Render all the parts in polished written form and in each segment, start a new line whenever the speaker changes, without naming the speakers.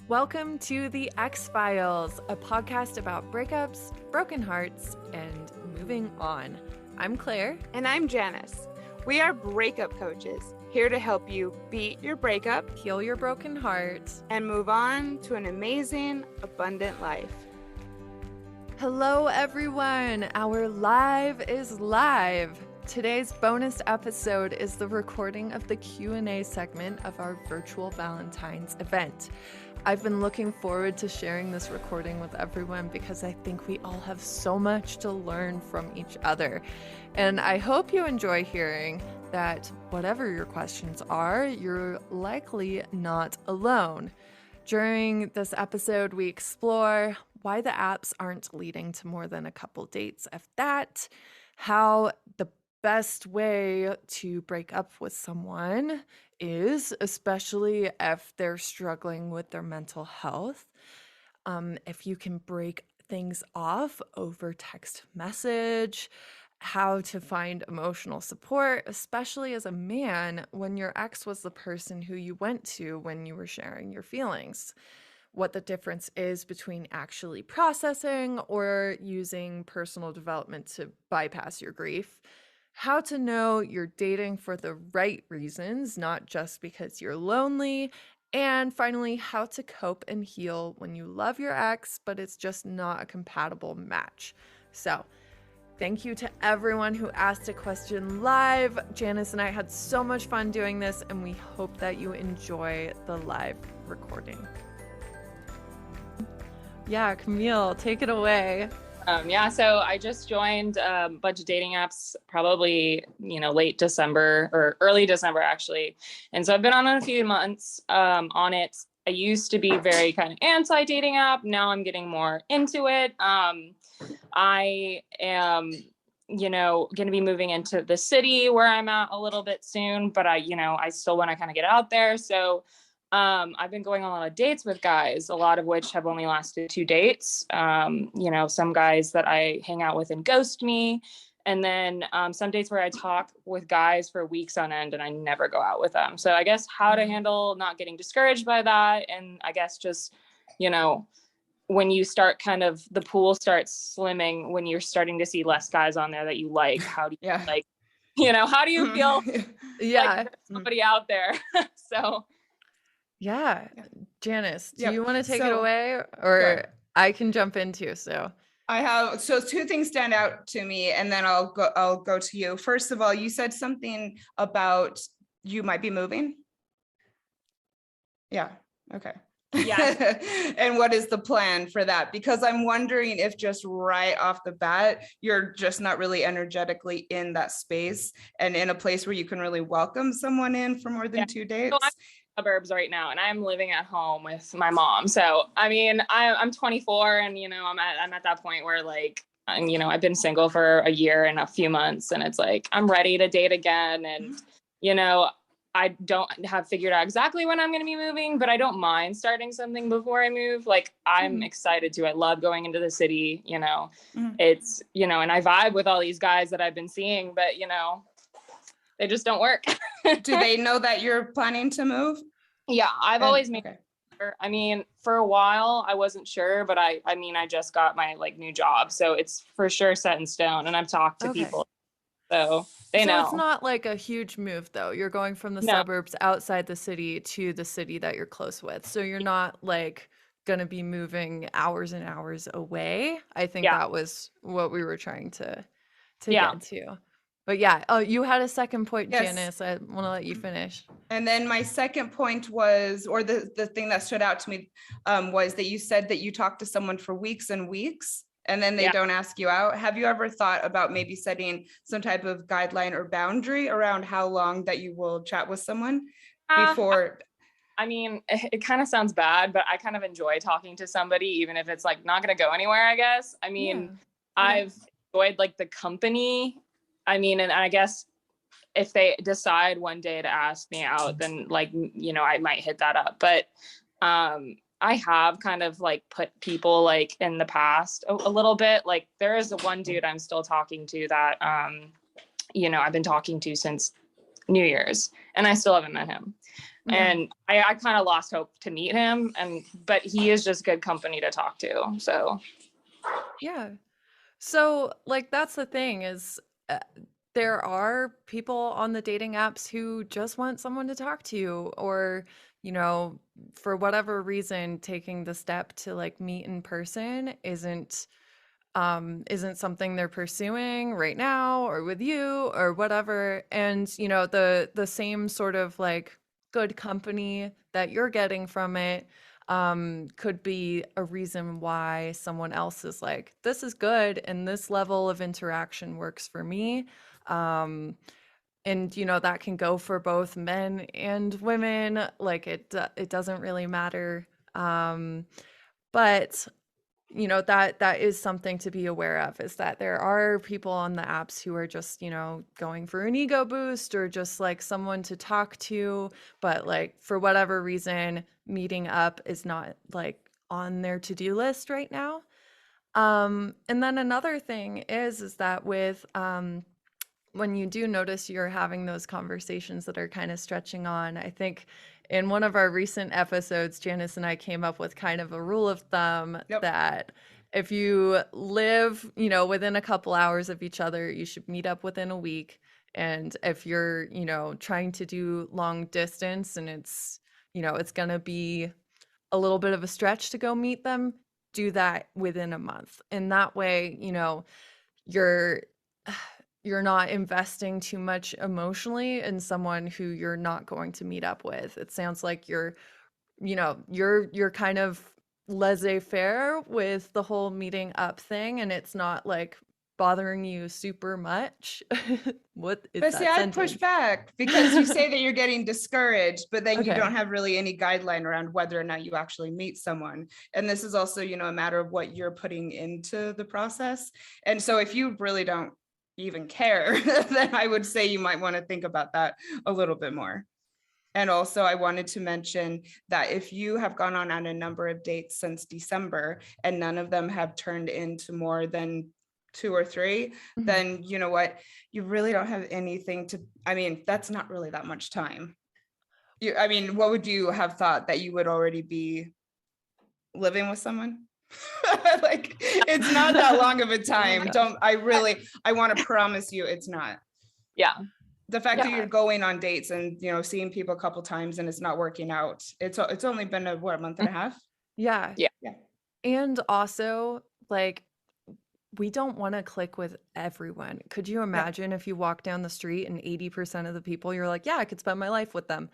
Welcome to the X-Files, a podcast about breakups, broken hearts, and moving on. I'm Claire.
And I'm Janice. We are breakup coaches, here to help you beat your breakup,
Heal your broken heart,
and move on to an amazing, abundant life.
Hello, everyone. Our live is live. Today's bonus episode is the recording of the Q&A segment of our Virtual Valentine's event. I've been looking forward to sharing this recording with everyone because I think we all have so much to learn from each other. And I hope you enjoy hearing that whatever your questions are, you're likely not alone. During this episode, we explore why the apps aren't leading to more than a couple dates of that, how the best way to break up with someone is, especially if they're struggling with their mental health. If you can break things off over text message, how to find emotional support, especially as a man when your ex was the person who you went to when you were sharing your feelings. What the difference is between actually processing or using personal development to bypass your grief. How to know you're dating for the right reasons, not just because you're lonely. And finally, how to cope and heal when you love your ex, but it's just not a compatible match. So, thank you to everyone who asked a question live. Janice and I had so much fun doing this, and we hope that you enjoy the live recording. Yeah, Camille, take it away.
So I just joined a bunch of dating apps, probably, late December or early December, actually. And so I've been on it a few months on it. I used to be very kind of anti-dating app. Now I'm getting more into it. I am, going to be moving into the city where I'm at a little bit soon, but I still want to kind of get out there. So I've been going on a lot of dates with guys, a lot of which have only lasted 2 dates. Some guys that I hang out with and ghost me. And then some dates where I talk with guys for weeks on end and I never go out with them. So I guess how to handle not getting discouraged by that. And I guess just, when you start the pool starts slimming, when you're starting to see less guys on there that you like, how do you how do you feel? Like there's somebody out there? So.
Yeah. Janice, do you want to take it away or I can jump in too? So
two things stand out to me and then I'll go to you. First of all, you said something about you might be moving. Yeah. Okay.
Yeah.
And what is the plan for that? Because I'm wondering if just right off the bat, you're just not really energetically in that space and in a place where you can really welcome someone in for more than 2 dates.
So I'm in the suburbs right now and I'm living at home with my mom. So, I mean, I'm 24 and, I'm at that point where I've been single for a year and a few months and it's like, I'm ready to date again. And, I don't have figured out exactly when I'm going to be moving, but I don't mind starting something before I move. Like I'm excited to. I love going into the city, it's, and I vibe with all these guys that I've been seeing, but, they just don't work.
Do they know that you're planning to move?
Yeah, I've always made sure. I mean, for a while I wasn't sure, but I just got my new job. So it's for sure set in stone and I've talked to people. So they know.
It's not like a huge move though. You're going from the suburbs outside the city to the city that you're close with. So you're not going to be moving hours and hours away. I think that was what we were trying to get to. But you had a second point, yes. Janice. I want to let you finish.
And then my second point was, or the thing that stood out to me was that you said that you talked to someone for weeks and weeks and then they don't ask you out. Have you ever thought about maybe setting some type of guideline or boundary around how long that you will chat with someone before?
I mean, it kind of sounds bad, but I kind of enjoy talking to somebody, even if it's not going to go anywhere, I guess. I mean, I've enjoyed the company. I mean, and I guess if they decide one day to ask me out, then I might hit that up. But I have kind of put people in the past a little bit. There is one dude I'm still talking to that, I've been talking to since New Year's and I still haven't met him. And I kind of lost hope to meet him, but he is just good company to talk to. So
Yeah. So, like, that's the thing is there are people on the dating apps who just want someone to talk to, or, you know, for whatever reason, taking the step to like meet in person isn't something they're pursuing right now or with you or whatever. And, you know, the same sort of like good company that you're getting from it could be a reason why someone else is like, this is good and this level of interaction works for me. And you know, that can go for both men and women. Like it doesn't really matter. But you know, that is something to be aware of, is that there are people on the apps who are just, you know, going for an ego boost or just like someone to talk to, but like for whatever reason meeting up is not like on their to-do list right now. And then another thing is that with when you do notice you're having those conversations that are kind of stretching on, I think in one of our recent episodes, Janice and I came up with kind of a rule of thumb that if you live, you know, within a couple hours of each other, you should meet up within a week. And if you're, you know, trying to do long distance and it's, you know, it's going to be a little bit of a stretch to go meet them, do that within a month. And that way, you know, you're you're not investing too much emotionally in someone who you're not going to meet up with. It sounds like you're, you know, you're kind of laissez-faire with the whole meeting up thing, and it's not like bothering you super much. What is
But see,
that
I push
sentence?
back because you say that you're getting discouraged, but then you
Okay.
don't have really any guideline around whether or not you actually meet someone. And this is also, you know, a matter of what you're putting into the process. And so if you really don't even care, then I would say you might want to think about that a little bit more. And also, I wanted to mention that if you have gone on a number of dates since December and none of them have turned into more than 2 or 3, then you know what? You really don't have anything to, I mean, that's not really that much time. I mean, what would you have thought, that you would already be living with someone? Like, it's not that long of a time.
gosh.
I want to promise you it's not.
yeah.
The fact that
Yeah.
you're going on dates and, you know, seeing people a couple times and it's not working out. It's only been a month and a half?
Yeah.
Yeah.
Yeah.
And also, like, we don't want to click with everyone. Could you imagine if you walk down the street and 80% of the people you're like, yeah, I could spend my life with them?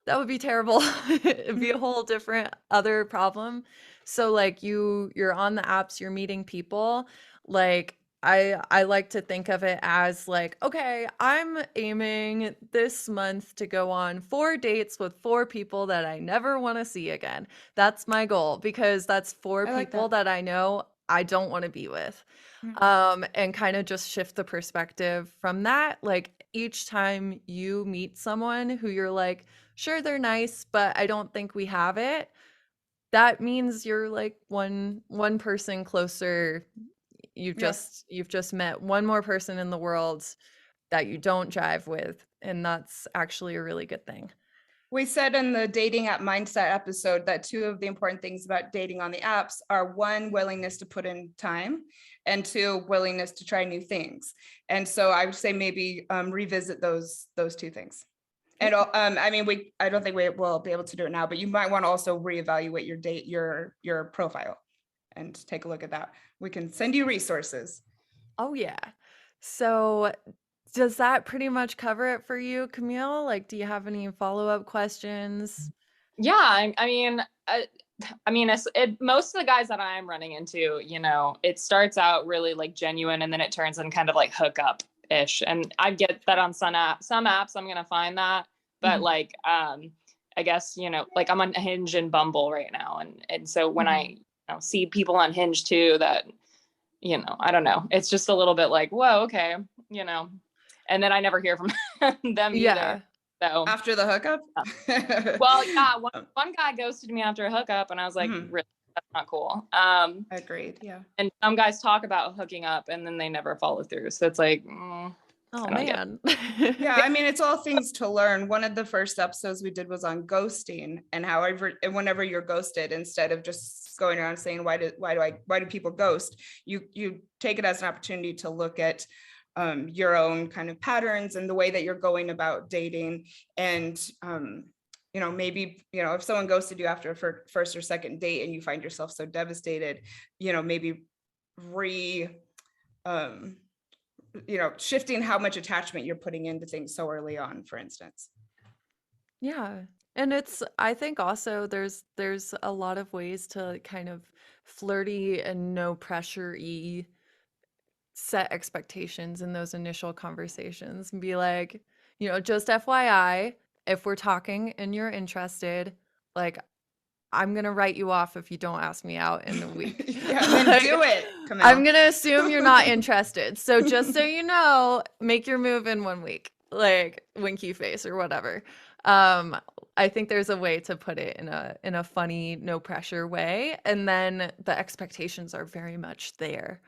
That would be terrible. It'd be a whole different other problem. So like you're on the apps, you're meeting people. Like I like to think of it as like, okay, I'm aiming this month to go on 4 dates with 4 people that I never want to see again. That's my goal, because that's 4
I like
people
that.
that I know I don't want to be with. And kind of just shift the perspective from that. Like each time you meet someone who you're like, sure, they're nice, but I don't think we have it, that means you're like one person closer.
Yeah.
You've just met one more person in the world that you don't jive with, and that's actually a really good thing.
We said in the dating app mindset episode that 2 of the important things about dating on the apps are 1, willingness to put in time, and 2, willingness to try new things. And so I would say maybe revisit those 2 things. And I mean, I don't think we will be able to do it now, but you might want to also reevaluate your profile and take a look at that. We can send you resources.
Oh yeah. So does that pretty much cover it for you, Camille? Like, do you have any follow-up questions?
Yeah. I mean, most of the guys that I'm running into, you know, it starts out really like genuine and then it turns in kind of like hookup ish. And I get that on some apps, I'm going to find that. But like, I guess, you know, like I'm on Hinge and Bumble right now. And so when I you know, see people on Hinge too, that, you know, I don't know, it's just a little bit like, whoa, okay, you know, and then I never hear from them
Yeah.
either. So
After the hookup?
well, yeah, one guy ghosted me after a hookup, and I was like, really, that's not cool.
Agreed. Yeah.
And some guys talk about hooking up, and then they never follow through. So it's like,
Oh
I don't get
man.
Yeah, I mean, it's all things to learn. One of the first episodes we did was on ghosting, and however, and whenever you're ghosted, instead of just going around saying why do people ghost, you take it as an opportunity to look at your own kind of patterns and the way that you're going about dating, and maybe if someone ghosted you after a first or second date and you find yourself so devastated, maybe re shifting how much attachment you're putting into things so early on, for instance.
Yeah. And I think also there's a lot of ways to kind of flirty and no pressure-y set expectations in those initial conversations and be like, just FYI, if we're talking and you're interested, like I'm gonna write you off if you don't ask me out in a week.
Yeah, then
Like,
do it, Camille.
I'm gonna assume you're not interested. So just so you know, make your move in 1 week, like winky face or whatever. I think there's a way to put it in a funny, no pressure way, and then the expectations are very much there.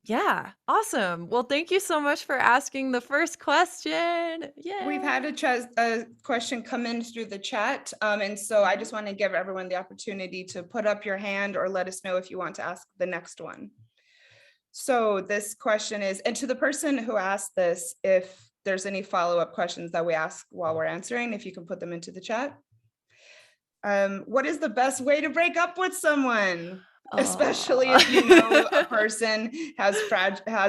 Yeah, awesome. Well, thank you so much for asking the first question. Yeah.
We've had a question come in through the chat. And so I just want to give everyone the opportunity to put up your hand or let us know if you want to ask the next one. So this question is, and to the person who asked this, if there's any follow-up questions that we ask while we're answering, if you can put them into the chat. What is the best way to break up with someone? Especially if you know a person has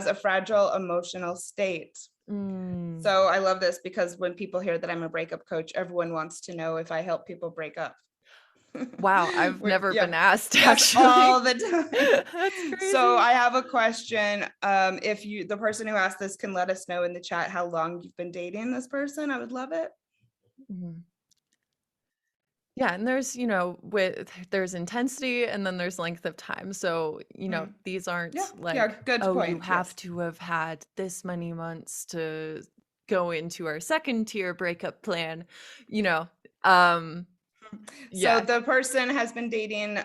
a fragile emotional state. So I love this because when people hear that I'm a breakup coach, everyone wants to know if I help people break up.
Wow, I've never been asked,
Yes,
actually.
all the time.
That's crazy.
So I have a question. If the person who asked this can let us know in the chat how long you've been dating this person, I would love it.
Yeah, and there's, there's intensity and then there's length of time. So, these aren't
good
oh,
point.
you have to have had this many months to go into our second tier breakup plan,
So the person has been dating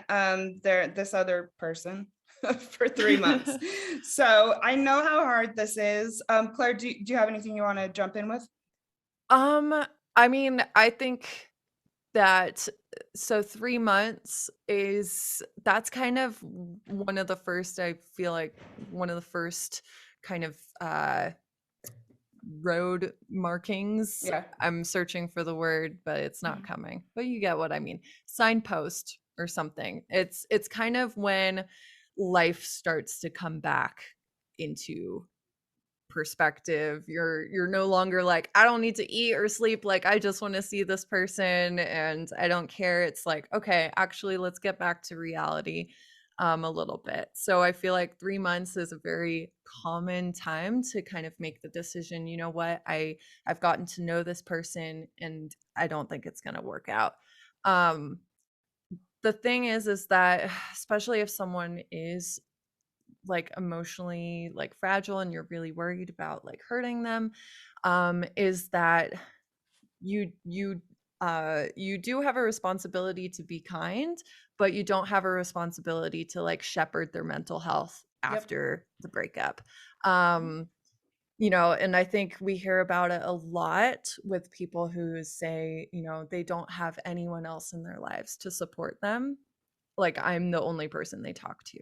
this other person for 3 months. So I know how hard this is. Claire, do you have anything you want to jump in with?
I mean, I think that 3 months that's kind of one of the first, I feel like one of the first kind of road markings.
Yeah.
I'm searching for the word, but it's not coming. But you get what I mean. Signpost or something. It's kind of when life starts to come back into perspective. You're no longer like, I don't need to eat or sleep, like I just want to see this person and I don't care. It's like, okay, actually let's get back to reality a little bit. So I feel like 3 months is a very common time to kind of make the decision, you know what, I've gotten to know this person and I don't think it's going to work out. The thing is that especially if someone is like emotionally like fragile and you're really worried about like hurting them, is that you do have a responsibility to be kind, but you don't have a responsibility to like shepherd their mental health after the breakup. And I think we hear about it a lot with people who say, they don't have anyone else in their lives to support them. Like I'm the only person they talk to.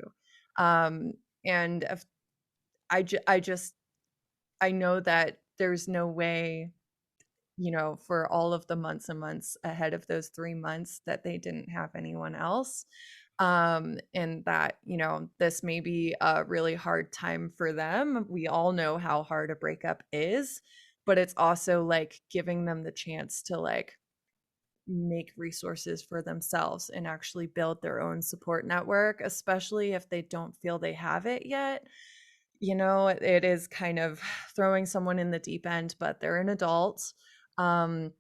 And if I know that there's no way, for all of the months and months ahead of those 3 months that they didn't have anyone else. And that, this may be a really hard time for them. We all know how hard a breakup is, but it's also like giving them the chance to like make resources for themselves and actually build their own support network, especially if they don't feel they have it yet. It is kind of throwing someone in the deep end, but they're an adult. And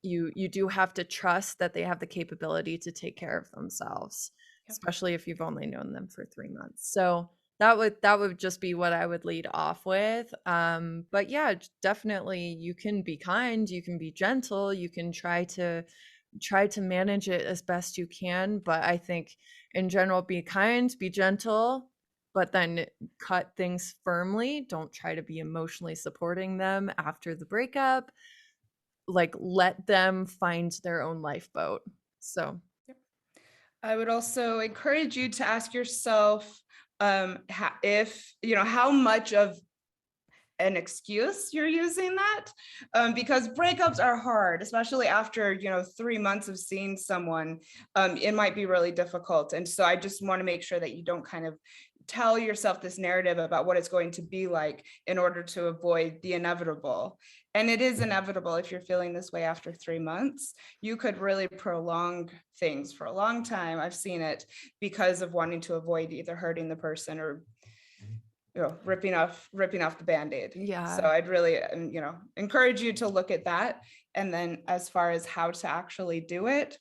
you do have to trust that they have the capability to take care of themselves, especially if you've only known them for 3 months. So that would just be what I would lead off with. But yeah, definitely you can be kind, you can be gentle, you can try to manage it as best you can. But I think in general, be kind, be gentle, but then cut things firmly. Don't try to be emotionally supporting them after the breakup. Like, let them find their own lifeboat. So
I would also encourage you to ask yourself if, how much of an excuse you're using that, because breakups are hard, especially after 3 months of seeing someone. It might be really difficult, and so I just want to make sure that you don't kind of tell yourself this narrative about what it's going to be like in order to avoid the inevitable. And it is inevitable. If you're feeling this way after 3 months, you could really prolong things for a long time. I've seen it, because of wanting to avoid either hurting the person or ripping off the Band-Aid.
yeah.
So I'd really encourage you to look at that. And then as far as how to actually do it,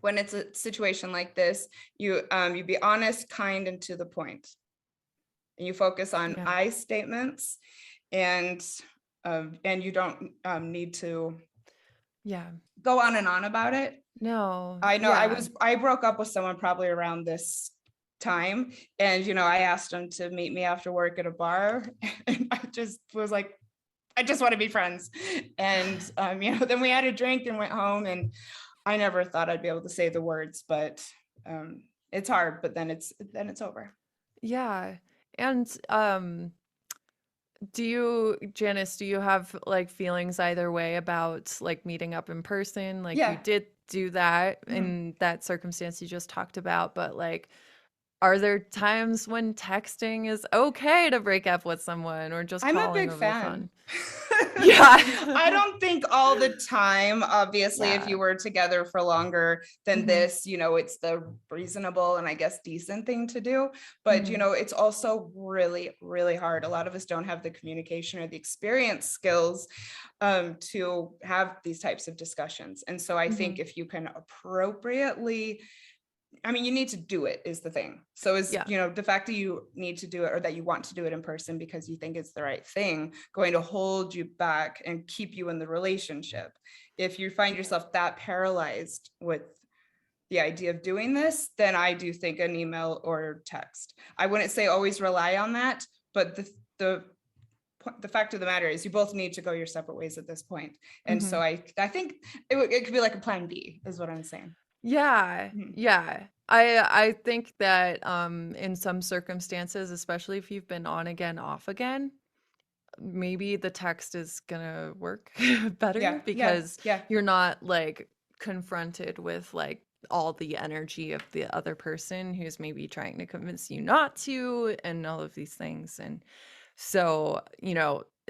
when it's a situation like this, you be honest, kind, and to the point. And you focus on
Yeah.
I statements, and you don't need to go on and on about it.
No.
I know
yeah.
I broke up with someone probably around this time, and I asked him to meet me after work at a bar, and I just was like, I just want to be friends. And then we had a drink and went home, and I never thought I'd be able to say the words, but it's hard, but then it's over.
Yeah. And Janice, do you have like feelings either way about like meeting up in person? Like
Yeah.
you did do that
Mhm.
in that circumstance you just talked about, but like, are there times when texting is okay to break up with someone, or just
I'm a
calling
big
over the
fan.
phone? Yeah.
I don't think all the time, obviously, if
Yeah.
you were together for longer than
Mhm.
this, it's the reasonable and I guess decent thing to do. But,
Mhm.
it's also really, really hard. A lot of us don't have the communication or the experience skills to have these types of discussions. And so I think
Mhm.
if you can appropriately, you need to do it is the thing. So is,
Yeah.
the fact that you need to do it, or that you want to do it in person because you think it's the right thing, going to hold you back and keep you in the relationship? If you find yourself that paralyzed with the idea of doing this, then I do think an email or text. I wouldn't say always rely on that, but the fact of the matter is you both need to go your separate ways at this point. And so
Mhm.
I think it could be like a plan B is what I'm saying.
Yeah.
Mhm.
Yeah. I think that in some circumstances, especially if you've been on again, off again, maybe the text is gonna work better
Yeah,
because
yeah.
you're not like confronted with like all the energy of the other person who's maybe trying to convince you not to, and all of these things. And so,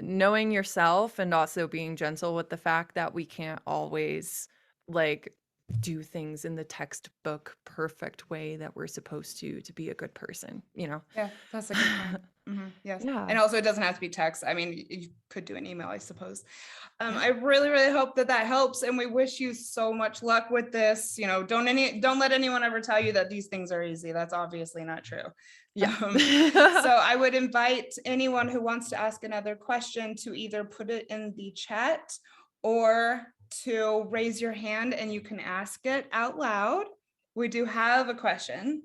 knowing yourself and also being gentle with the fact that we can't always like do things in the textbook perfect way that we're supposed to be a good person.
Yeah, that's a good point. Yes.
Yeah.
And also it doesn't have to be text. You could do an email, I suppose.
Yeah.
I really, really hope that helps. And we wish you so much luck with this. Don't let anyone ever tell you that these things are easy. That's obviously not true.
Yeah.
So I would invite anyone who wants to ask another question to either put it in the chat or to raise your hand and you can ask it out loud. We do have a question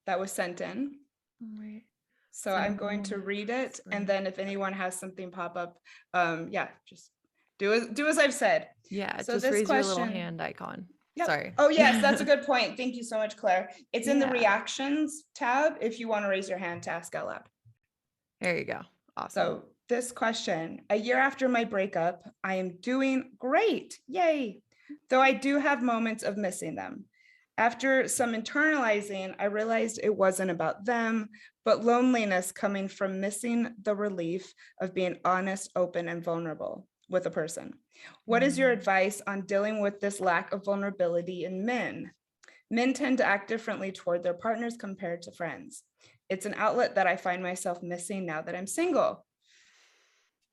that was sent in.
Right.
So I'm going to read it. And then if anyone has something pop up, just do as I've said.
Yeah,
So
just
this
raise your little
question.
hand icon.
Yep.
Sorry.
Oh, yes, that's a good point. Thank you so much, Claire. It's in the
Yeah.
reactions tab if you want to raise your hand to ask out loud.
There you go. Awesome.
So this question, a year after my breakup, I am doing great. Yay. Though I do have moments of missing them. After some internalizing, I realized it wasn't about them, but loneliness coming from missing the relief of being honest, open, and vulnerable with a person. What is your advice on dealing with this lack of vulnerability in men? Men tend to act differently toward their partners compared to friends. It's an outlet that I find myself missing now that I'm single.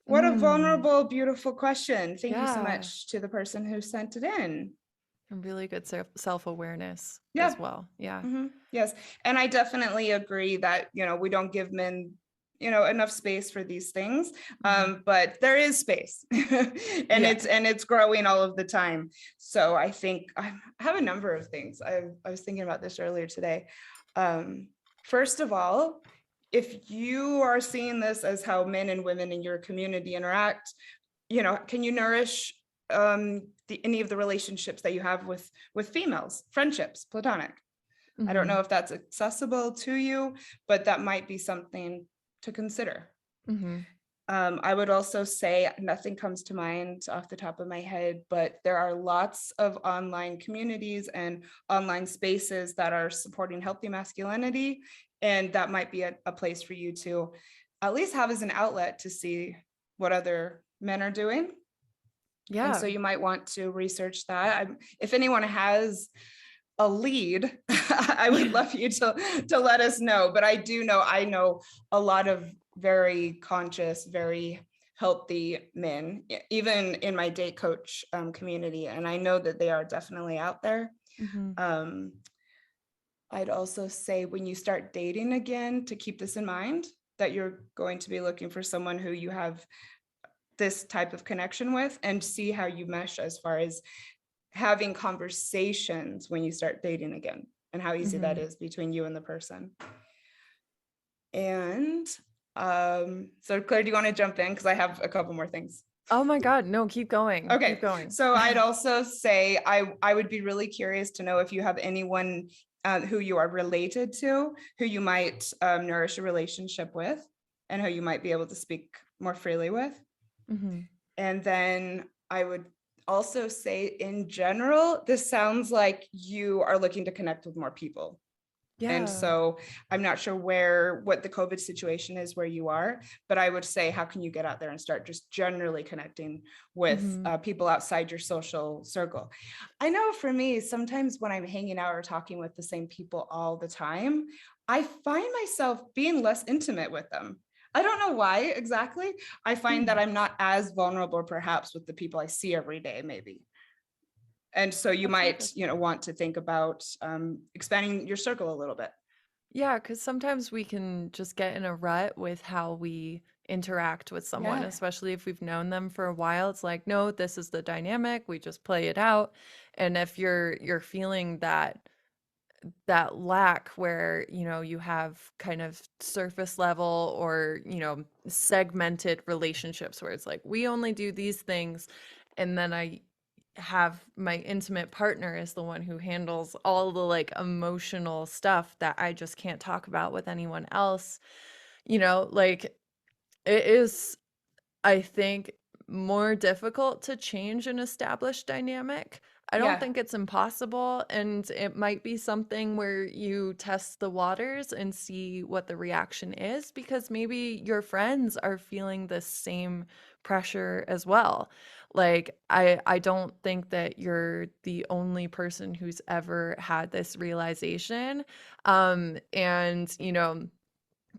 What a vulnerable, beautiful question. Thank you so
Yeah.
much to the person who sent it in.
A really good self-awareness
Yeah.
as well. Yeah.
Yes. And I definitely agree that, we don't give men, enough space for these things. But there is space and
Yeah.
it's growing all of the time. So I think I have a number of things. I was thinking about this earlier today. First of all, if you are seeing this as how men and women in your community interact, can you nourish any of the relationships that you have with females, friendships, platonic? I don't know if that's accessible to you, but that might be something to consider. I would also say, nothing comes to mind off the top of my head, but there are lots of online communities and online spaces that are supporting healthy masculinity. And that might be a place for you to at least have as an outlet to see what other men are doing.
Yeah.
And so you might want to research that. If anyone has a lead, I would love you to let us know. But I know a lot of very conscious, very healthy men, even in my date coach community. And I know that they are definitely out there. I'd also say, when you start dating again, to keep this in mind, that you're going to be looking for someone who you have this type of connection with, and see how you mesh as far as having conversations when you start dating again, and how easy that is between you and the person. And so Claire, do you want to jump in? Because I have a couple more things.
Oh my God, no, keep going.
Okay.
Keep going.
So I'd also say I would be really curious to know if you have anyone who you are related to, who you might nourish a relationship with, and who you might be able to speak more freely with. And then I would also say, in general, this sounds like you are looking to connect with more people. Yeah. And so I'm not sure what the COVID situation is where you are, but I would say, how can you get out there and start just generally connecting with people outside your social circle? I know for me, sometimes when I'm hanging out or talking with the same people all the time, I find myself being less intimate with them. I don't know why exactly. I find that I'm not as vulnerable perhaps with the people I see every day, maybe. And so you might, want to think about expanding your circle a little bit.
Yeah, because sometimes we can just get in a rut with how we interact with someone, especially if we've known them for a while. It's like, no, this is the dynamic. We just play it out. And if you're feeling that lack where, you have kind of surface level or, segmented relationships where it's like, we only do these things, and then I have my intimate partner is the one who handles all the like emotional stuff that I just can't talk about with anyone else. Like, it is, I think, more difficult to change an established dynamic. I don't think it's impossible, and it might be something where you test the waters and see what the reaction is, because maybe your friends are feeling the same pressure as well. Like, I don't think that you're the only person who's ever had this realization. And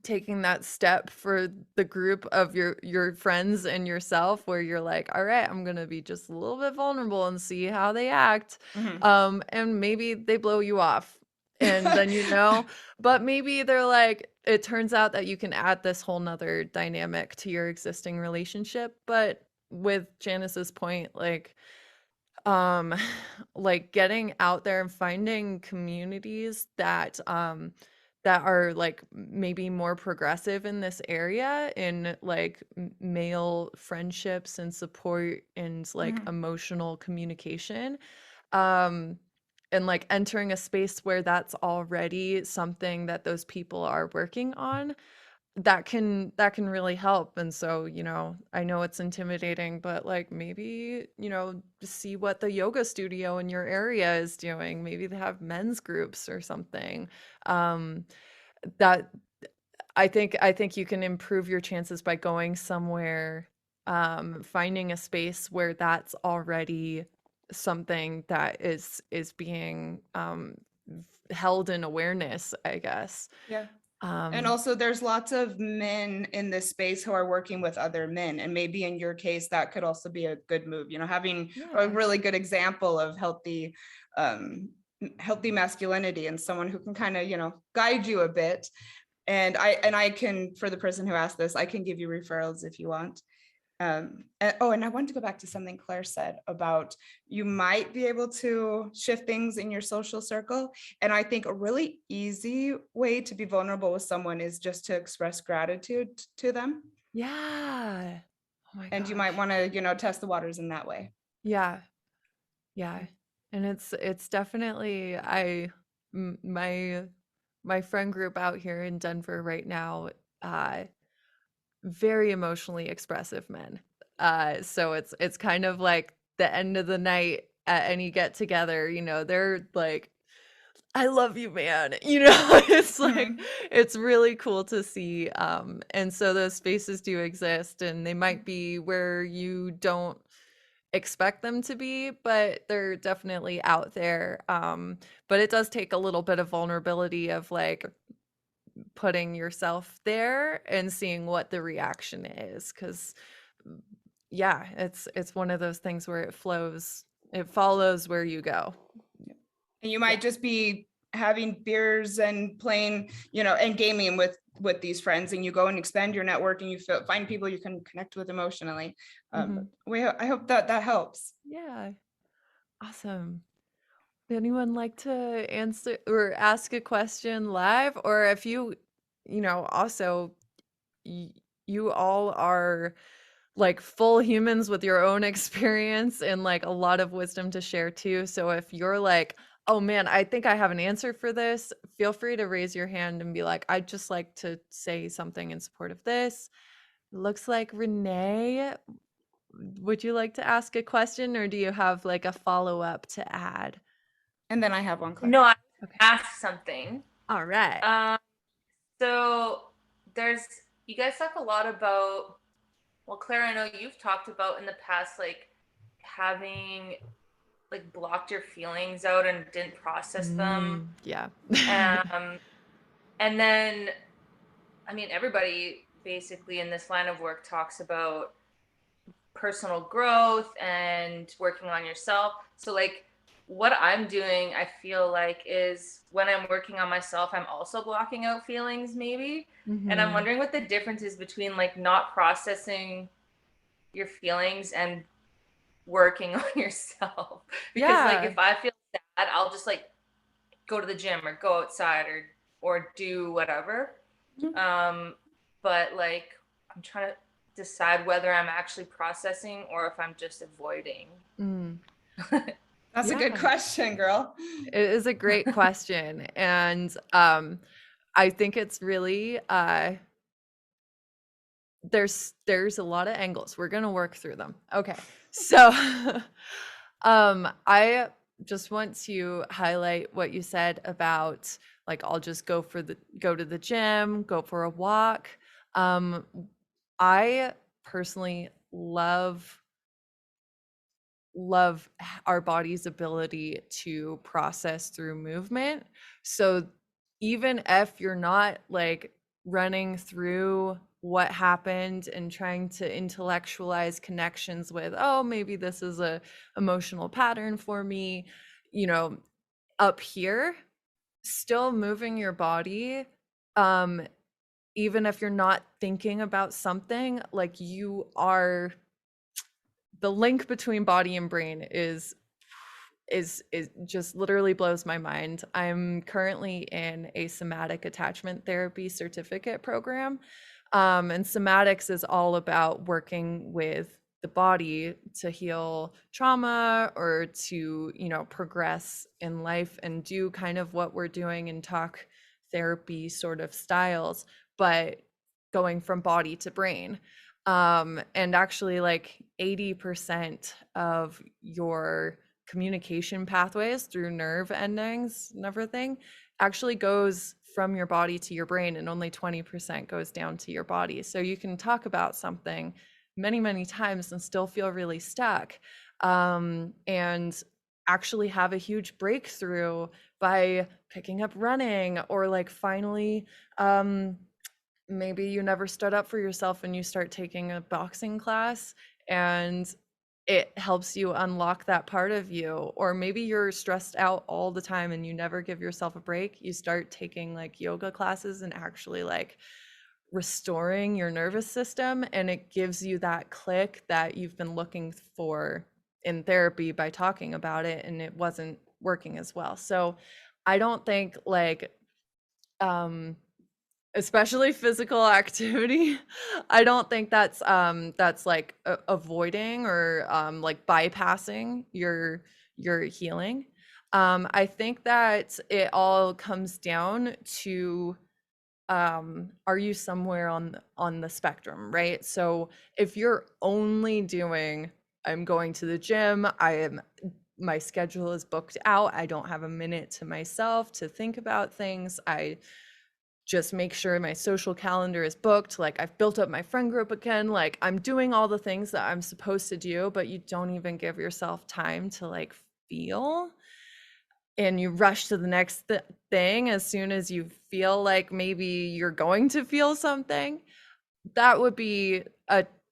taking that step for the group of your friends and yourself, where you're like, all right, I'm gonna be just a little bit vulnerable and see how they act. And maybe they blow you off, and then but maybe they're like, it turns out that you can add this whole nother dynamic to your existing relationship. But with Janice's point, like getting out there and finding communities that are like maybe more progressive in this area, in like male friendships and support and like emotional communication, and like entering a space where that's already something that those people are working on, that can really help. And so, I know it's intimidating, but like, maybe, see what the yoga studio in your area is doing. Maybe they have men's groups or something. That I think you can improve your chances by going somewhere, finding a space where that's already something that is being held in awareness, I guess.
And also, there's lots of men in this space who are working with other men, and maybe in your case that could also be a good move, having a really good example of healthy masculinity, and someone who can kind of guide you a bit. And I can, for the person who asked this, I can give you referrals if you want. And I wanted to go back to something Claire said about you might be able to shift things in your social circle. And I think a really easy way to be vulnerable with someone is just to express gratitude to them.
Yeah. Oh my
And you might
gosh.
want to, test the waters in that way.
Yeah. Yeah. And it's definitely my friend group out here in Denver right now, uh very emotionally expressive men. So it's kind of like the end of the night at any get together, they're like, I love you, man. It's like
Mhm.
it's really cool to see. And so those spaces do exist, and they might be where you don't expect them to be, but they're definitely out there. But it does take a little bit of vulnerability of like putting yourself there and seeing what the reaction is, because yeah, it's one of those things where it follows where you go.
And you might just be having beers and playing, and gaming with these friends, and you go and expand your network, and you find people you can connect with emotionally.
Mhm.
I hope that helps.
Yeah, awesome. Would anyone like to answer or ask a question live? Or if also y- you all are like full humans with your own experience and like a lot of wisdom to share too. So if you're like, oh man, I think I have an answer for this, feel free to raise your hand and be like, I'd just like to say something in support of this. Looks like Renee, would you like to ask a question, or do you have like a follow-up to add?
And then I have one, Claire.
No, I
Okay.
asked something.
All right.
So there's you guys talk a lot about, well, Claire, I know you've talked about in the past, like having like blocked your feelings out and didn't process them.
Yeah.
And then, I mean, everybody basically in this line of work talks about personal growth and working on yourself. So like what I'm doing, I feel like, is when I'm working on myself, I'm also blocking out feelings maybe. And I'm
Mhm.
wondering what the difference is between like not processing your feelings and working on yourself. Because like
Yeah.
if I feel sad, I'll just like go to the gym or go outside or do whatever.
Mhm.
But like I'm trying to decide whether I'm actually processing or if I'm just avoiding.
Mm.
That's a good
Yeah.
question, girl.
It is a great question. And I think it's really there's a lot of angles. We're gonna work through them. Okay. So I just want to highlight what you said about like I'll just go to the gym, go for a walk. Um I personally love our body's ability to process through movement. So even if you're not like running through what happened and trying to intellectualize connections with, oh, maybe this is a emotional pattern for me, you know, up here, still moving your body, um, even if you're not thinking about something, like you are the link between body and brain is just literally blows my mind. I'm currently in a somatic attachment therapy certificate program. And somatics is all about working with the body to heal trauma or to, progress in life and do kind of what we're doing in talk therapy sort of styles, but going from body to brain. And actually, like 80% of your communication pathways through nerve endings and everything actually goes from your body to your brain, and only 20% goes down to your body. So you can talk about something many, many times and still feel really stuck, and actually have a huge breakthrough by picking up running, or like finally, maybe you never stood up for yourself and you start taking a boxing class, and it helps you unlock that part of you. Or maybe you're stressed out all the time and you never give yourself a break. You start taking like yoga classes and actually like restoring your nervous system, and it gives you that click that you've been looking for in therapy by talking about it, and it wasn't working as well. So I don't think like especially physical activity, I don't think that's like avoiding or like bypassing your healing. I think that it all comes down to are you somewhere on the spectrum, right? So if you're only doing, I'm going to the gym, my schedule is booked out, I don't have a minute to myself to think about things, I just make sure my social calendar is booked, like I've built up my friend group again, like I'm doing all the things that I'm supposed to do, but you don't even give yourself time to like feel, and you rush to the next thing as soon as you feel like maybe you're going to feel something, that would be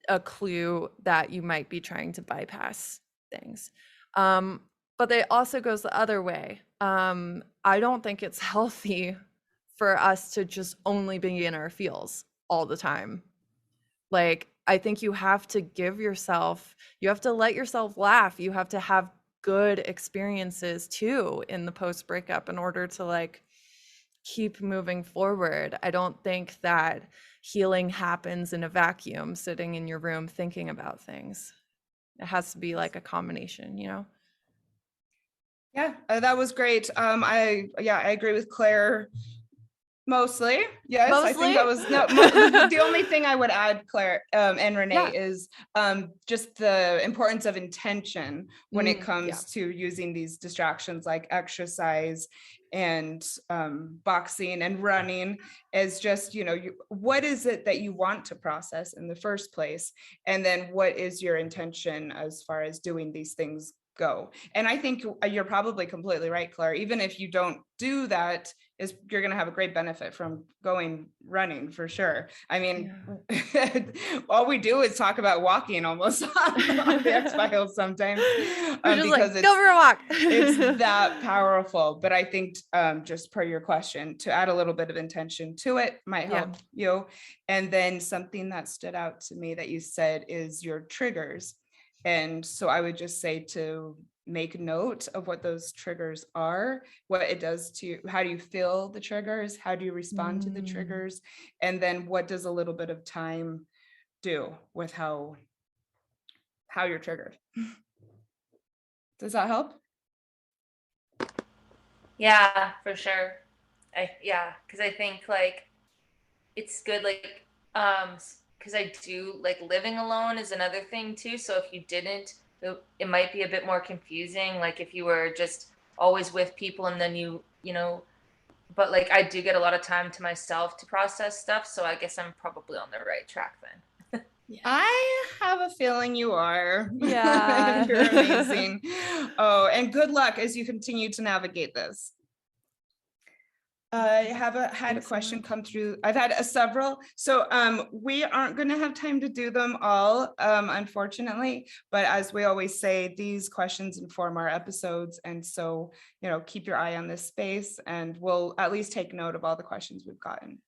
a clue that you might be trying to bypass things. But it also goes the other way. I don't think it's healthy for us to just only be in our feels all the time. Like, I think you have to you have to let yourself laugh. You have to have good experiences too in the post breakup in order to like keep moving forward. I don't think that healing happens in a vacuum, sitting in your room thinking about things. It has to be like a combination, you know?
Yeah, that was great. I agree with Claire. Mostly, yes.
Mostly?
I think that was the only thing I would add, Claire and Renee, is just the importance of intention when it comes to using these distractions like exercise and boxing and running, as just, what is it that you want to process in the first place? And then what is your intention as far as doing these things go? And I think you're probably completely right, Claire. Even if you don't do that, you're going to have a great benefit from going running for sure. I mean, all we do is talk about walking almost on the X-Files sometimes.
We're just because like, go for a walk.
It's that powerful. But I think just per your question, to add a little bit of intention to it might help you. And then something that stood out to me that you said is your triggers. And so I would just say to make note of what those triggers are, what it does to you, how do you feel the triggers, how do you respond to the triggers, and then what does a little bit of time do with how you're triggered. Does that help?
Yeah, for sure. Because I think like it's good, like because I do like living alone is another thing too. So if you didn't, it might be a bit more confusing. Like if you were just always with people and then you know, but like I do get a lot of time to myself to process stuff. So I guess I'm probably on the right track then.
Yeah. I have a feeling you are.
Yeah.
You're amazing. Oh, and good luck as you continue to navigate this. I had a question come through. I've had several. So we aren't going to have time to do them all, unfortunately. But as we always say, these questions inform our episodes. And so, keep your eye on this space and we'll at least take note of all the questions we've gotten.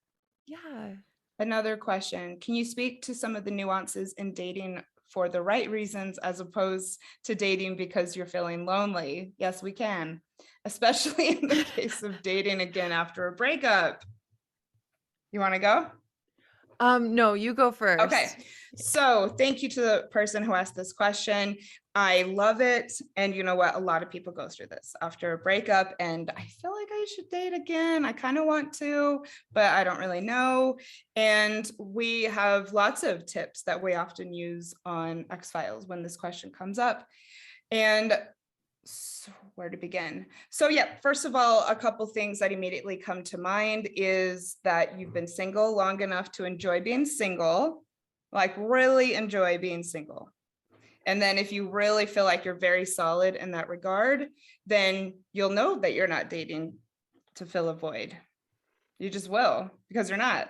Yeah. Another
question. Can you speak to some of the nuances in dating for the right reasons as opposed to dating because you're feeling lonely? Yes, we can. Especially in the case of dating again after a breakup. You want to go?
No, you go first.
Okay. So thank you to the person who asked this question. I love it. And you know what? A lot of people go through this after a breakup and I feel like I should date again. I kind of want to, but I don't really know. And we have lots of tips that we often use on X-Files when this question comes up. And so where to begin? So first of all, a couple things that immediately come to mind is that you've been single long enough to enjoy being single, like really enjoy being single. And then if you really feel like you're very solid in that regard, then you'll know that you're not dating to fill a void. You just will, because you're not.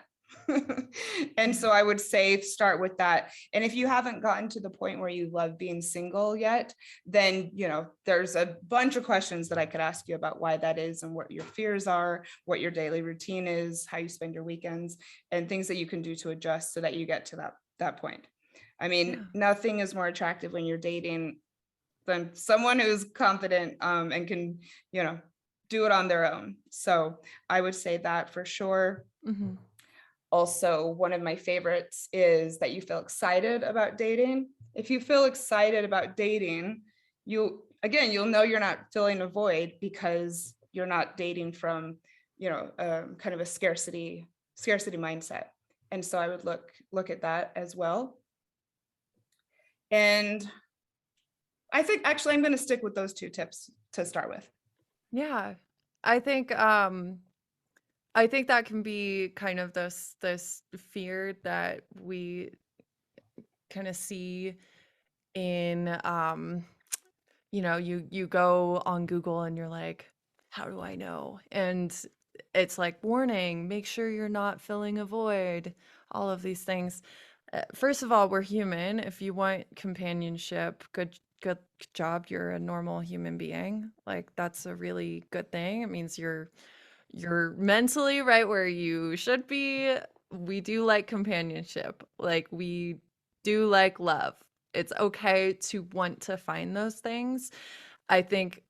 And so I would say start with that. And if you haven't gotten to the point where you love being single yet, then, there's a bunch of questions that I could ask you about why that is and what your fears are, what your daily routine is, how you spend your weekends, and things that you can do to adjust so that you get to that point. I mean,
Yeah.
nothing is more attractive when you're dating than someone who's confident and can, do it on their own. So I would say that for sure.
Mm-hmm.
Also, one of my favorites is that you feel excited about dating. If you feel excited about dating, you'll know you're not filling a void because you're not dating from, kind of a scarcity mindset. And so I would look at that as well. And I think actually I'm going to stick with those two tips to start with.
Yeah. I think that can be kind of this fear that we kind of see in you go on Google and you're like, how do I know? And it's like, warning, make sure you're not filling a void, all of these things. First of all, we're human. If you want companionship, good job. You're a normal human being. Like, that's a really good thing. It means you're mentally right where you should be. We do like companionship. Like, we do like love. It's okay to want to find those things. I think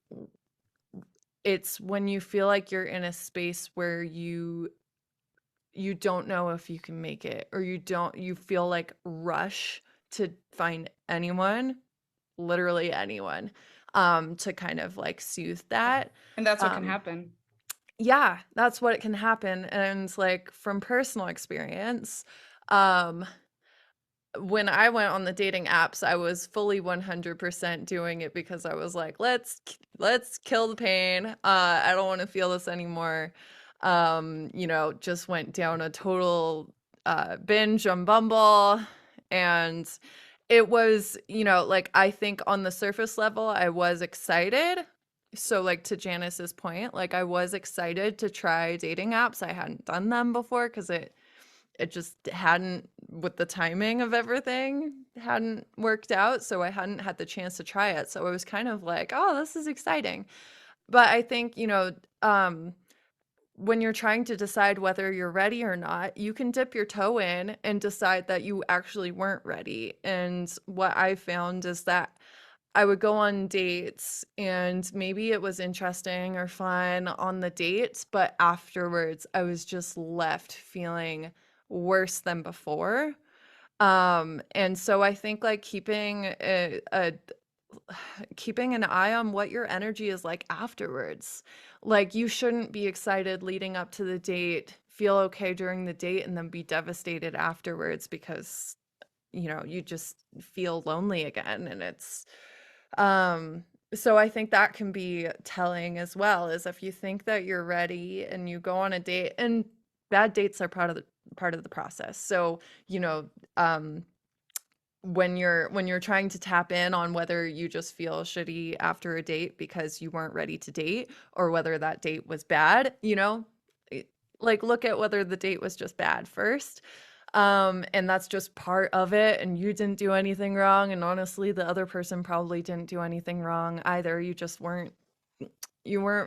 it's when you feel like you're in a space where you don't know if you can make it, or you feel like rush to find anyone, literally anyone, to kind of like soothe that.
And that's what can happen.
Yeah, that's what can happen. And like, from personal experience, when I went on the dating apps, I was fully 100% doing it because I was like, let's kill the pain. I don't want to feel this anymore. Just went down a total binge on Bumble, and it was, like, I think on the surface level, I was excited. So, like, to Janice's point, like, I was excited to try dating apps. I hadn't done them before because it just hadn't, with the timing of everything, hadn't worked out. So I hadn't had the chance to try it. So I was kind of like, oh, this is exciting. But I think, when you're trying to decide whether you're ready or not, you can dip your toe in and decide that you actually weren't ready. And what I found is that I would go on dates and maybe it was interesting or fun on the dates, but afterwards I was just left feeling worse than before. And so I think, like, keeping an eye on what your energy is like afterwards. Like, you shouldn't be excited leading up to the date, feel okay during the date, and then be devastated afterwards because, you just feel lonely again. And so I think that can be telling as well, is if you think that you're ready and you go on a date, and bad dates are part of the process. So, when you're trying to tap in on whether you just feel shitty after a date because you weren't ready to date, or whether that date was bad, like, look at whether the date was just bad first. And that's just part of it, and you didn't do anything wrong, and honestly the other person probably didn't do anything wrong either. You just weren't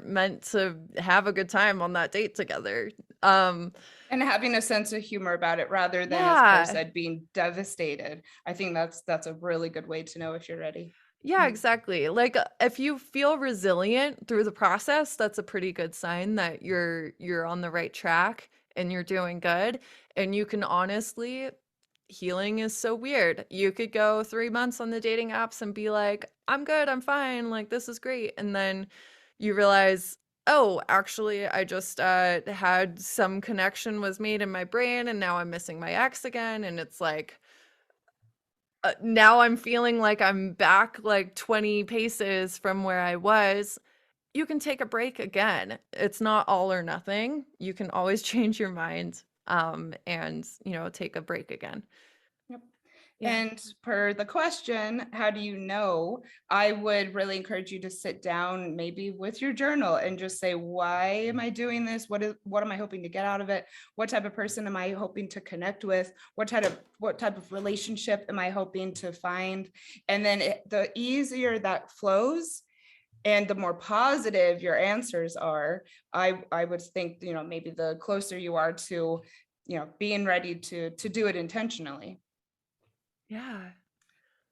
meant to have a good time on that date together.
And having a sense of humor about it rather than, as
Yeah.
Claire said, being devastated. I think that's a really good way to know if you're ready.
Yeah,
Mm.
exactly. Like, if you feel resilient through the process, that's a pretty good sign that you're on the right track and you're doing good. And you can honestly, healing is so weird. You could go 3 months on the dating apps and be like, I'm good, I'm fine, like, this is great. And then you realize, oh, actually, I just had some connection was made in my brain, and now I'm missing my ex again. And it's like, now I'm feeling like I'm back like 20 paces from where I was. You can take a break again. It's not all or nothing. You can always change your mind, and take a break again.
Yep.
Yeah.
And per the question, how do you know? I would really encourage you to sit down maybe with your journal and just say, why am I doing this? What am I hoping to get out of it? What type of person am I hoping to connect with? What type of relationship am I hoping to find? And then the easier that flows and the more positive your answers are, I would think, maybe the closer you are to, being ready to do it intentionally.
Yeah.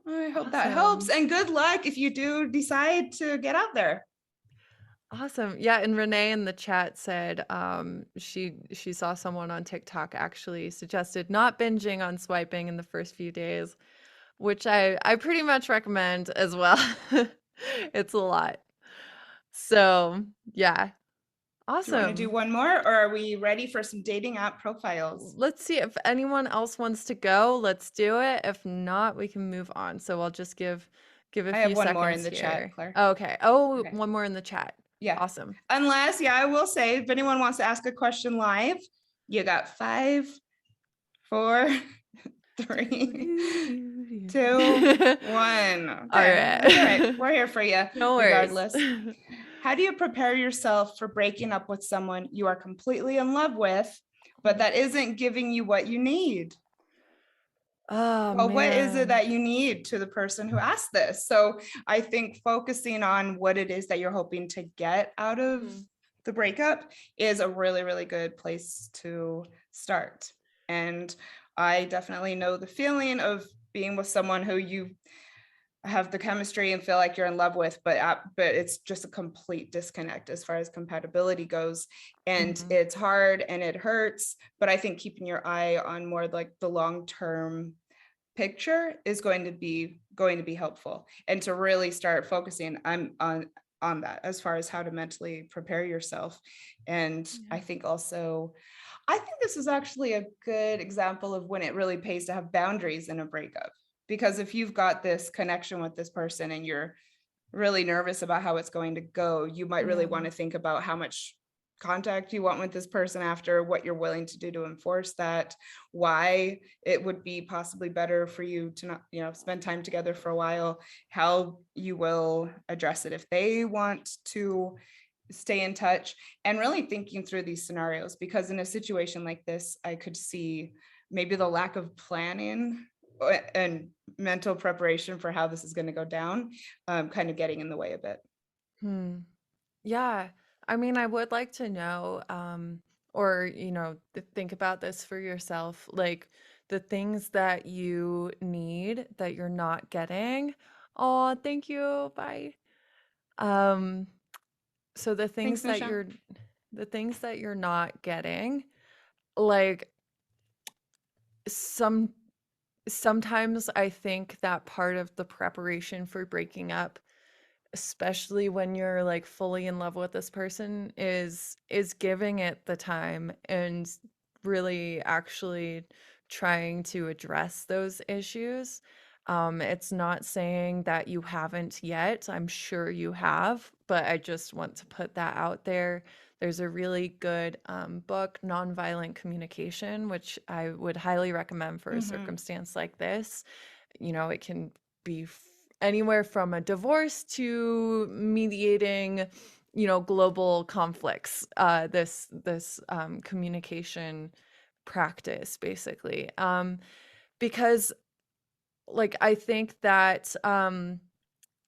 I hope that helps.
Awesome.
And good luck if you do decide to get out there.
Awesome. Yeah, and Renee in the chat said she saw someone on TikTok actually suggested not binging on swiping in the first few days, which I pretty much recommend as well. It's a lot. So, yeah.
Do you want to do
Awesome.
one more, or are we ready for some dating app profiles?
Let's see if anyone else wants to go. Let's do it. If not, we can move on. So I'll just give a
I have
few
one more in
seconds
the chat,
here.
Claire.
Okay. Oh,
Okay.
one more in the chat.
Yeah.
Awesome.
Unless, I will say, if anyone wants to ask a question live, you got 5, 4, 3, 2, 1.
All
Okay. That's all right.
right.
We're here for you,
No worries.
regardless. How do you prepare yourself for breaking up with someone you are completely in love with, but that isn't giving you what you need?
Oh,
Well, what is it
man.
that you need to the person who asked this? So I think focusing on what it is that you're hoping to get out of the breakup is a really, really good place to start. And I definitely know the feeling of being with someone who you have the chemistry and feel like you're in love with, but it's just a complete disconnect as far as compatibility goes. And it's hard and it hurts, but I think keeping your eye on more like the long-term picture is going to be helpful, and to really start focusing on that as far as how to mentally prepare yourself. And I think this is actually a good example of when it really pays to have boundaries in a breakup, because if you've got this connection with this person and you're really nervous about how it's going to go, you might really want to think about how much contact you want with this person after, what you're willing to do to enforce that, why it would be possibly better for you to not, spend time together for a while, how you will address it if they want to stay in touch, and really thinking through these scenarios. Because in a situation like this, I could see maybe the lack of planning and mental preparation for how this is going to go down kind of getting in the way a bit.
Yeah. I mean, I would like to know, or, think about this for yourself, like the things that you need that you're not getting. Oh, thank you. Bye. So the things
Thanks,
that
Nisha.
you're not getting, like sometimes I think that part of the preparation for breaking up, especially when you're like fully in love with this person, is giving it the time and really actually trying to address those issues. It's not saying that you haven't yet. I'm sure you have, but I just want to put that out there. There's a really good book, Nonviolent Communication, which I would highly recommend for a circumstance like this. It can be anywhere from a divorce to mediating, global conflicts. This communication practice, basically, because, like, I think that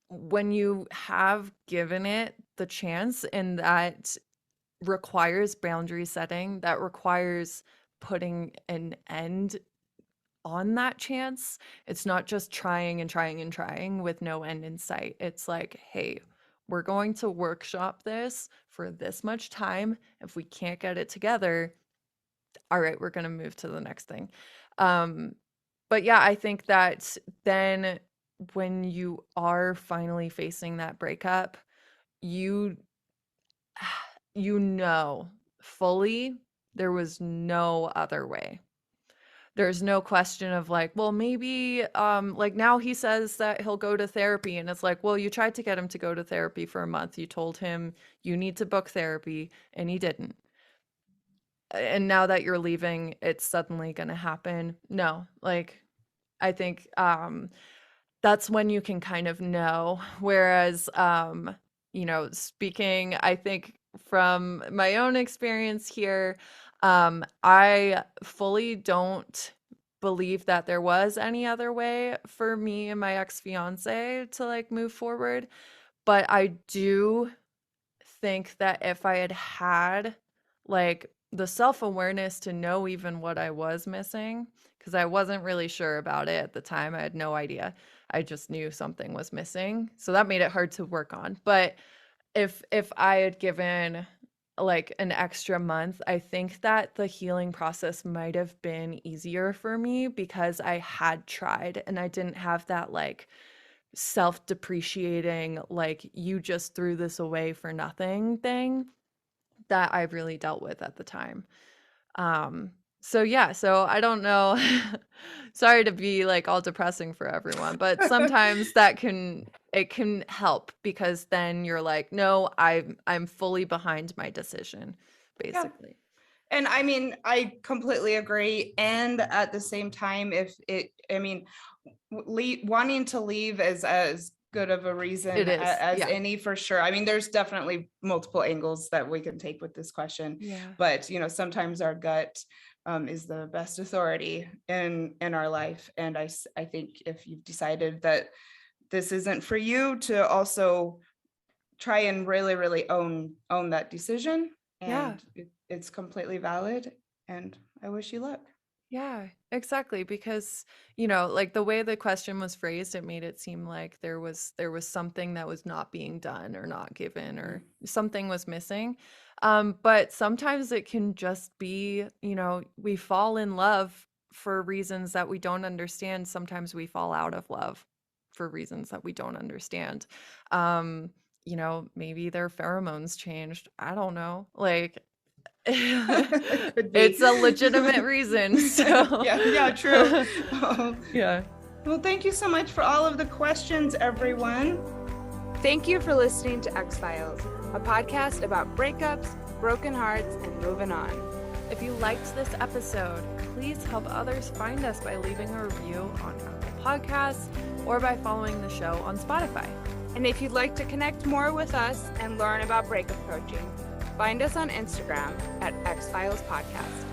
when you have given it the chance, and that requires boundary setting, that requires putting an end on that chance. It's not just trying and trying and trying with no end in sight. It's like, hey, we're going to workshop this for this much time. If we can't get it together, all right, we're going to move to the next thing. But yeah, I think that then when you are finally facing that breakup, you fully there was no other way. There's no question of like, well, maybe like now he says that he'll go to therapy, and it's like, well, you tried to get him to go to therapy for a month. You told him you need to book therapy and he didn't. And now that you're leaving, it's suddenly going to happen. No, like I think that's when you can kind of know. Whereas, speaking, I think from my own experience here, I fully don't believe that there was any other way for me and my ex-fiance to like move forward. But I do think that if I had had like the self-awareness to know even what I was missing, because I wasn't really sure about it at the time. I had no idea. I just knew something was missing. So that made it hard to work on. But if I had given like an extra month, I think that the healing process might have been easier for me because I had tried and I didn't have that like self-depreciating, like you just threw this away for nothing thing that I really dealt with at the time. So yeah, so I don't know. Sorry to be like all depressing for everyone, but sometimes it can help because then you're like, no, I'm fully behind my decision,
Yeah.
basically.
And I mean, I completely agree. And at the same time, wanting to leave is as good of a reason
It is,
as
yeah.
any, for sure. I mean, there's definitely multiple angles that we can take with this question,
Yeah.
but sometimes our gut is the best authority in our life. And I think if you've decided that this isn't for you, to also try and really, really own that decision.
Yeah.
And it's completely valid. And I wish you luck.
Yeah, exactly. Because, like the way the question was phrased, it made it seem like there was something that was not being done or not given or something was missing. But sometimes it can just be, we fall in love for reasons that we don't understand. Sometimes we fall out of love for reasons that we don't understand. Maybe their pheromones changed. I don't know. Like
Could be.
it's a legitimate reason. So
yeah, true.
Yeah.
Well, thank you so much for all of the questions, everyone.
Thank you for listening to X-Files, a podcast about breakups, broken hearts, and moving on.
If you liked this episode, please help others find us by leaving a review on Apple Podcasts or by following the show on Spotify.
And if you'd like to connect more with us and learn about breakup coaching, find us on Instagram at X-Files Podcast.